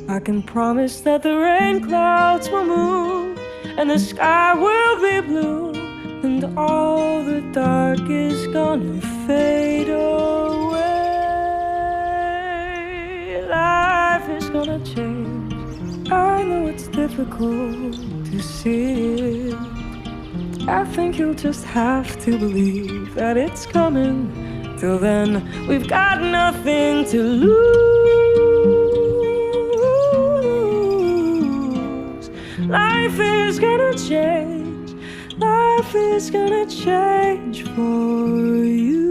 I can promise that the rain clouds will move and the sky will be blue, and all the dark is gonna fade away. Life is gonna change. I know it's difficult to see it. I think you'll just have to believe that it's coming. Till then, we've got nothing to lose. Life is gonna change. Life is gonna change for you.